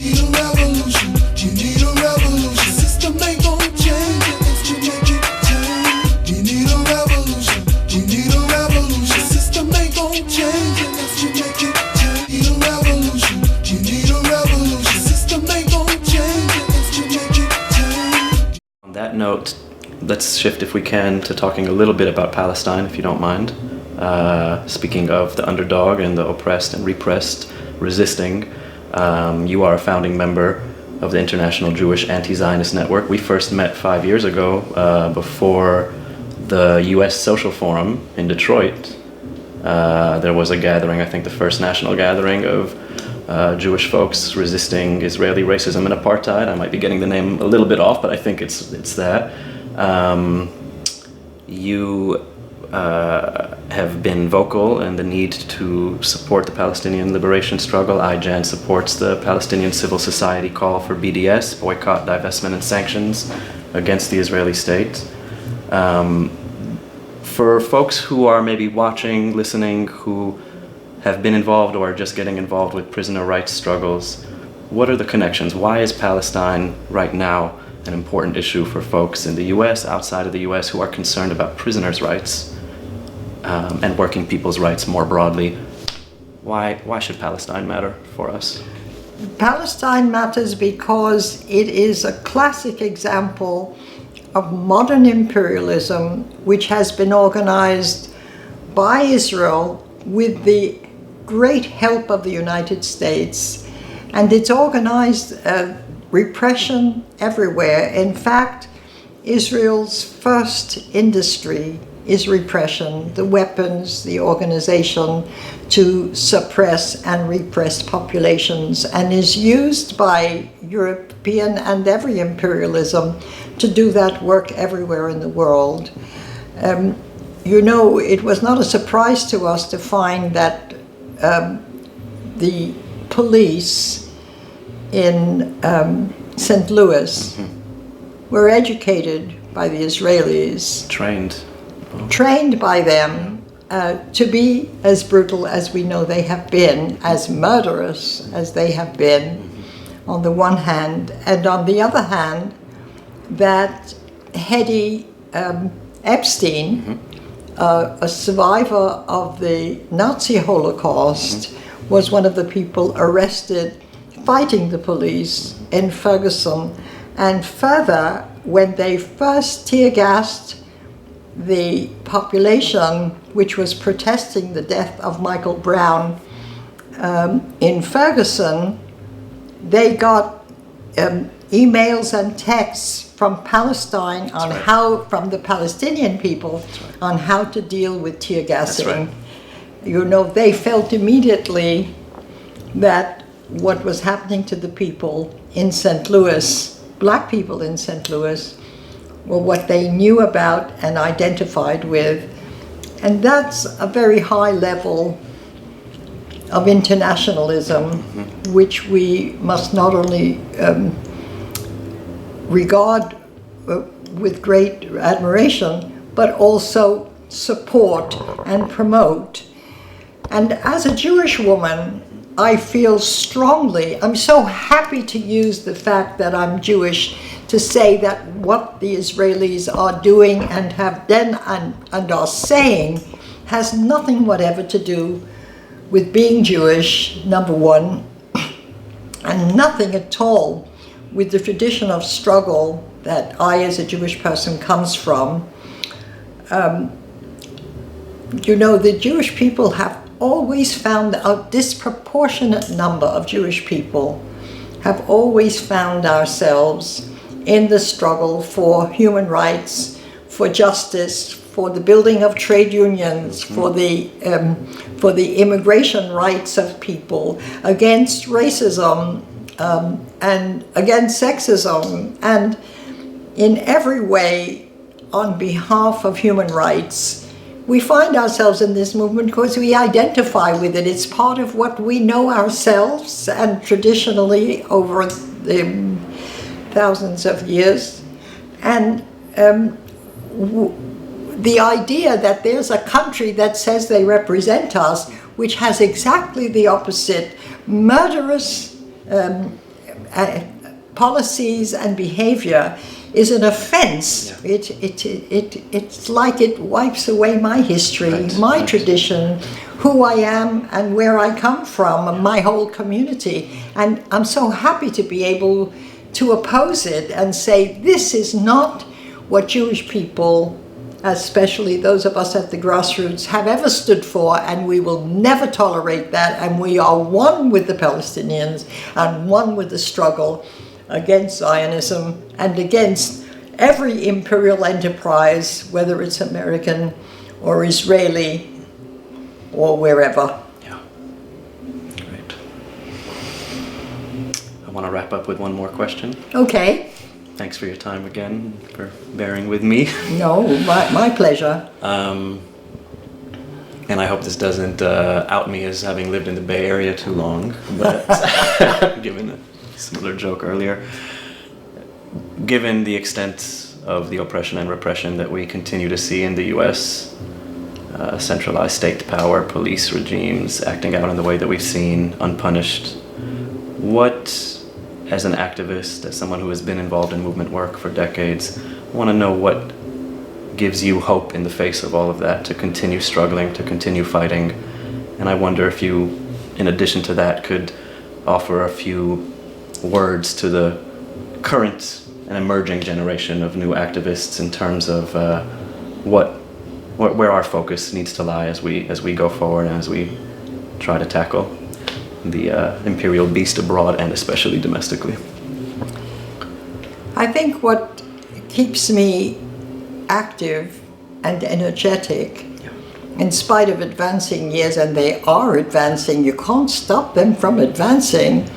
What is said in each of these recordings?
Need a revolution. You need a revolution. System ain't gon' change unless you make it change. You need a revolution. You need a revolution. System ain't gon' change unless you make it change. Need a revolution. You need a revolution. System ain't gon' change unless you make it change. On that note, let's shift, if we can, to talking a little bit about Palestine, if you don't mind. Speaking of the underdog and the oppressed and repressed resisting, you are a founding member of the International Jewish Anti-Zionist Network. We first met 5 years ago before the U.S. Social Forum in Detroit. There was a gathering, I think the first national gathering of Jewish folks resisting Israeli racism and apartheid. I might be getting the name a little bit off, but I think it's that. You have been vocal in the need to support the Palestinian liberation struggle. IJAN supports the Palestinian civil society call for BDS, boycott, divestment, and sanctions against the Israeli state. For folks who are maybe watching, listening, who have been involved or are just getting involved with prisoner rights struggles, what are the connections? Why is Palestine right now an important issue for folks in the US, outside of the US, who are concerned about prisoners' rights and working people's rights more broadly? Why should Palestine matter for us? Palestine matters because it is a classic example of modern imperialism, which has been organized by Israel with the great help of the United States, and it's organized repression everywhere. In fact, Israel's first industry is repression, the weapons, the organization to suppress and repress populations, and is used by European and every imperialism to do that work everywhere in the world. You know, it was not a surprise to us to find that the police in St. Louis were educated by the Israelis. Trained by them to be as brutal as we know they have been, as murderous as they have been, on the one hand, and on the other hand, that Hedy Epstein, a survivor of the Nazi Holocaust, was one of the people arrested fighting the police in Ferguson. And further, when they first tear-gassed the population which was protesting the death of Michael Brown in Ferguson, they got emails and texts from Palestine on from the Palestinian people on how to deal with tear gassing. You know, they felt immediately that what was happening to the people in St. Louis, black people in St. Louis, were what they knew about and identified with. And that's a very high level of internationalism, which we must not only regard with great admiration, but also support and promote. And as a Jewish woman, I feel strongly, I'm so happy to use the fact that I'm Jewish to say that what the Israelis are doing and have done and are saying has nothing whatever to do with being Jewish, number one, and nothing at all with the tradition of struggle that I as a Jewish person comes from. You know, the Jewish people have always found, a disproportionate number of Jewish people have always found ourselves in the struggle for human rights, for justice, for the building of trade unions, for the immigration rights of people, against racism, and against sexism, and in every way on behalf of human rights. We find ourselves in this movement because we identify with it. It's part of what we know ourselves, and traditionally over the thousands of years. And the idea that there's a country that says they represent us, which has exactly the opposite, murderous policies and behavior is an offense. Yeah. It's like it wipes away my history, Right. my Right. tradition, who I am and where I come from, and my whole community. And I'm so happy to be able to oppose it and say, this is not what Jewish people, especially those of us at the grassroots, have ever stood for, and we will never tolerate that. And we are one with the Palestinians and one with the struggle against Zionism and against every imperial enterprise, whether it's American or Israeli or wherever. Yeah. Great. I want to wrap up with one more question. Okay. Thanks for your time again, for bearing with me. No, my pleasure. And I hope this doesn't out me as having lived in the Bay Area too long, but given a similar joke earlier, given the extent of the oppression and repression that we continue to see in the US, centralized state power, police regimes acting out in the way that we've seen, unpunished, what, as an activist, as someone who has been involved in movement work for decades, I want to know what gives you hope in the face of all of that, to continue struggling, to continue fighting. And I wonder if you, in addition to that, could offer a few words to the current and emerging generation of new activists in terms of where our focus needs to lie as we go forward and as we try to tackle the imperial beast abroad and especially domestically. I think what keeps me active and energetic, in spite of advancing years, and they are advancing, you can't stop them from advancing,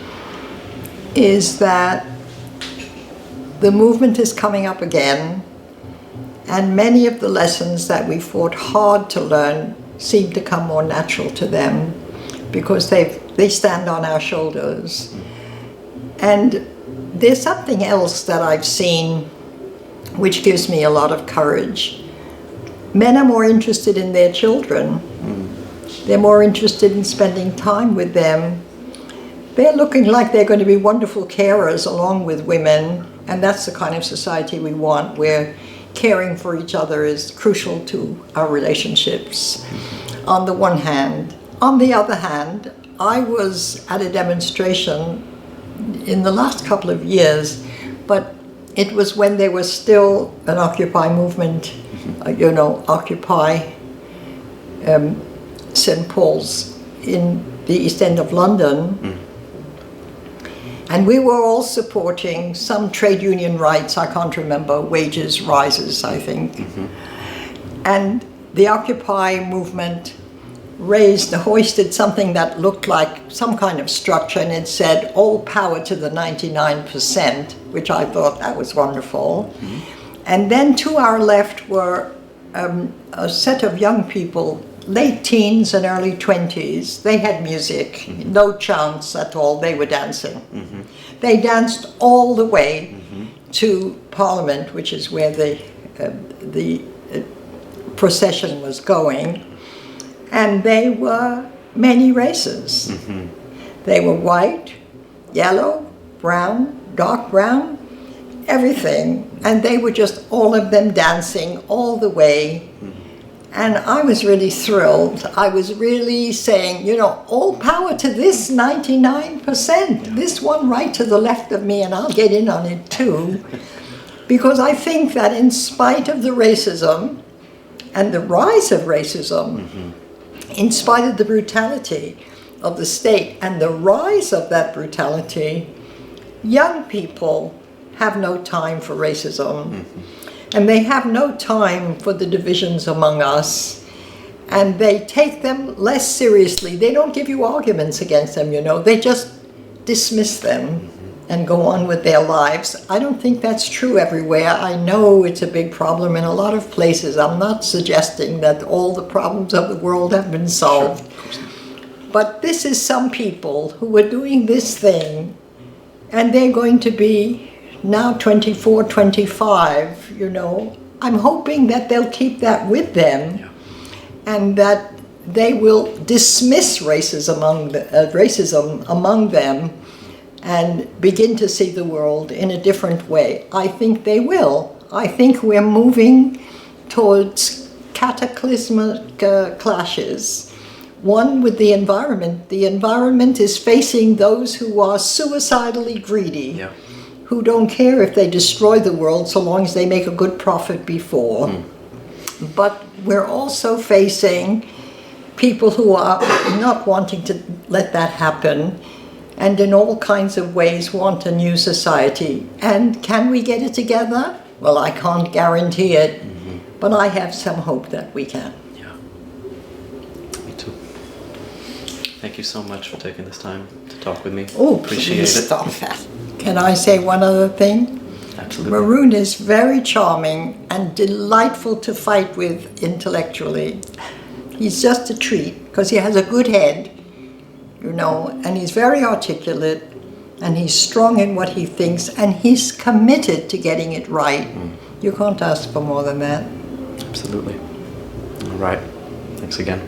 is that the movement is coming up again, and many of the lessons that we fought hard to learn seem to come more natural to them because they stand on our shoulders. And there's something else that I've seen which gives me a lot of courage. Men are more interested in their children. They're more interested in spending time with them. They're looking like they're going to be wonderful carers along with women, and that's the kind of society we want, where caring for each other is crucial to our relationships, on the one hand. On the other hand, I was at a demonstration in the last couple of years, but it was when there was still an Occupy movement, Occupy St. Paul's in the East End of London. And we were all supporting some trade union rights, I can't remember, wages rises, I think. And the Occupy movement hoisted something that looked like some kind of structure, and it said, all power to the 99%, which I thought that was wonderful. And then to our left were a set of young people, late teens and early 20s. They had music, no chants at all, they were dancing. They danced all the way to Parliament, which is where the procession was going. And they were many races. They were white, yellow, brown, dark brown, everything. And they were just all of them dancing all the way. And I was really thrilled. I was really saying, all power to this 99%, this one right to the left of me, and I'll get in on it too. Because I think that in spite of the racism and the rise of racism, in spite of the brutality of the state and the rise of that brutality, young people have no time for racism. And they have no time for the divisions among us. And they take them less seriously. They don't give you arguments against them, They just dismiss them and go on with their lives. I don't think that's true everywhere. I know it's a big problem in a lot of places. I'm not suggesting that all the problems of the world have been solved. But this is some people who are doing this thing, and they're going to be now 24, 25, I'm hoping that they'll keep that with them, and that they will dismiss racism among them and begin to see the world in a different way. I think they will. I think we're moving towards cataclysmic clashes. One with the environment. The environment is facing those who are suicidally greedy, Yeah. who don't care if they destroy the world so long as they make a good profit before. But we're also facing people who are not wanting to let that happen, and in all kinds of ways want a new society. And can we get it together? Well, I can't guarantee it, but I have some hope that we can. Yeah. Me too. Thank you so much for taking this time to talk with me. Oh, appreciate please it. stop that. Can I say one other thing? Absolutely. Maroon is very charming and delightful to fight with intellectually. He's just a treat because he has a good head, you know, and he's very articulate, and he's strong in what he thinks, and he's committed to getting it right. You can't ask for more than that. Absolutely. All right. Thanks again.